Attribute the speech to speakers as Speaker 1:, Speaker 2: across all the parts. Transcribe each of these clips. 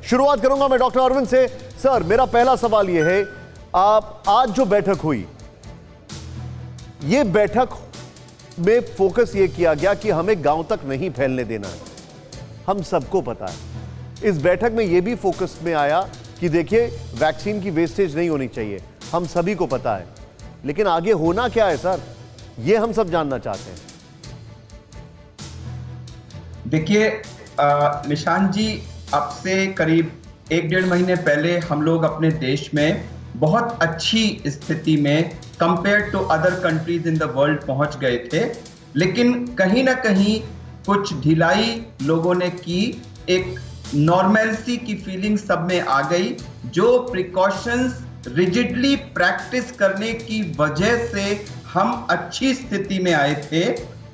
Speaker 1: शुरुआत करूंगा मैं डॉक्टर अरविंद से। सर, मेरा पहला सवाल यह है, आप आज जो बैठक हुई, यह बैठक में फोकस यह किया गया कि हमें गांव तक नहीं फैलने देना है, हम सबको पता है। इस बैठक में यह भी फोकस में आया कि देखिए वैक्सीन की वेस्टेज नहीं होनी चाहिए, हम सभी को पता है, लेकिन आगे होना क्या है सर, यह हम सब जानना चाहते हैं।
Speaker 2: देखिए निशांत जी, अब से करीब 1-1.5 महीने पहले हम लोग अपने देश में बहुत अच्छी स्थिति में compare to other countries in the world पहुंच गए थे, लेकिन कहीं ना कहीं कुछ ढिलाई लोगों ने की, एक नॉर्मलसी की फीलिंग सब में आ गई। जो प्रिकॉशंस रिजिडली प्रैक्टिस करने की वजह से हम अच्छी स्थिति में आए थे,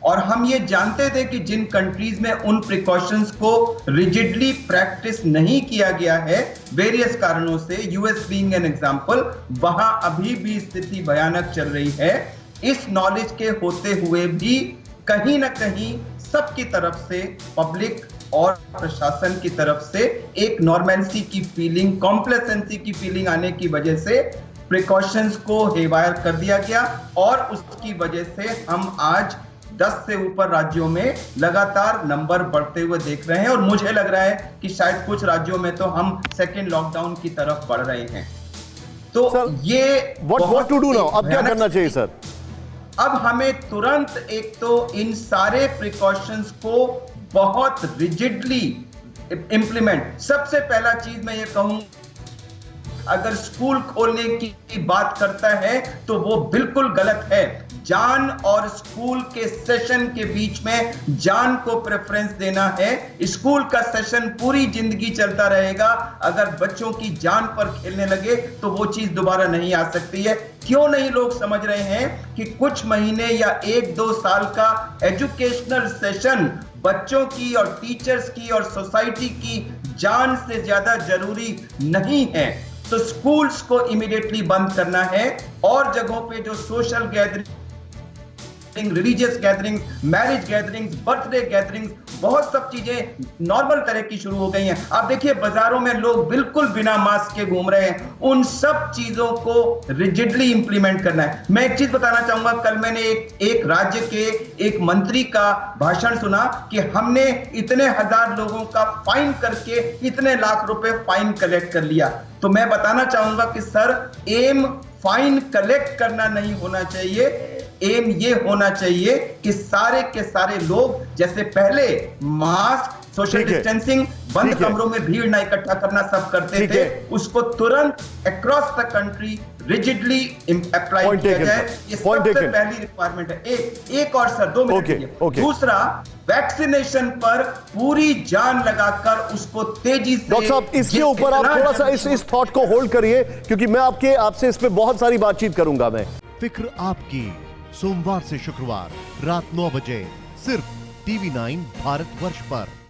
Speaker 2: और हम ये जानते थे कि जिन कंट्रीज में उन प्रिकॉशंस को रिजिडली प्रैक्टिस नहीं किया गया है वेरियस कारणों से, यूएस बीइंग एन एग्जांपल, वहां अभी भी स्थिति भयानक चल रही है। इस नॉलेज के होते हुए भी कहीं ना कहीं सबकी तरफ से, पब्लिक और प्रशासन की तरफ से एक नॉर्मलसी की फीलिंग, कॉम्प्लेसेंसी की फीलिंग आने की वजह से प्रिकॉशंस को हेवायर कर दिया गया, और उसकी वजह से हम आज 10 से ऊपर राज्यों में लगातार नंबर बढ़ते हुए देख रहे हैं, और मुझे लग रहा है कि शायद कुछ राज्यों में तो हम सेकेंड लॉकडाउन की तरफ बढ़ रहे हैं। तो सर, ये
Speaker 1: व्हाट टू डू नाउ, अब क्या करना चाहिए सर?
Speaker 2: अब हमें तुरंत एक तो इन सारे प्रिकॉशंस को बहुत रिजिडली इंप्लीमेंट, सबसे पहला चीज मैं ये कहूं, अगर स्कूल खोलने की बात करता है तो वो बिल्कुल गलत है। जान और स्कूल के सेशन के बीच में जान को प्रेफरेंस देना है। स्कूल का सेशन पूरी जिंदगी चलता रहेगा, अगर बच्चों की जान पर खेलने लगे तो वो चीज दोबारा नहीं आ सकती है। क्यों नहीं लोग समझ रहे हैं कि कुछ महीने या 1-2 साल का एजुकेशनल सेशन बच्चों की और टीचर्स की और सोसाइटी की जान से ज्यादा जरूरी नहीं है? तो स्कूल्स को इमीडिएटली बंद करना है, और जगहों पे जो social gathering, religious gatherings, marriage gatherings, birthday gatherings, बहुत सब चीजें नॉर्मल तरह की शुरू हो गई हैं। आप देखिए बाजारों में लोग बिल्कुल बिना मास्क के घूम रहे हैं। उन सब चीजों को रिजिडली इंप्लीमेंट करना है। मैं एक चीज बताना चाहूंगा, कल मैंने एक राज्य के एक मंत्री का भाषण सुना कि हमने इतने हजार लोगों का फाइन करके इतने लाख रुपए फाइन कलेक्ट कर लिया। तो मैं बताना चाहूंगा कि सर, एम फाइन कलेक्ट करना नहीं होना चाहिए, एम ये होना चाहिए कि सारे के सारे लोग जैसे पहले मास्क, सोशल डिस्टेंसिंग, बंद कमरों में भीड़ ना इकट्ठा करना सब करते थे, उसको तुरंत across the country rigidly apply किया जाए। ये सबसे पहली रिक्वायरमेंट है। एक और सर 2 मिनट। दूसरा, वैक्सीनेशन पर पूरी जान लगाकर उसको तेजी से।
Speaker 1: डॉक्टर साहब, इसके ऊपर आप थोड़ा सा इस थॉट को होल्ड करिए, क्योंकि मैं आपसे इस पे बहुत सारी बातचीत करूंगा। मैं
Speaker 3: फिक्र आपकी, सोमवार से शुक्रवार रात 9 बजे सिर्फ TV9 भारतवर्ष पर।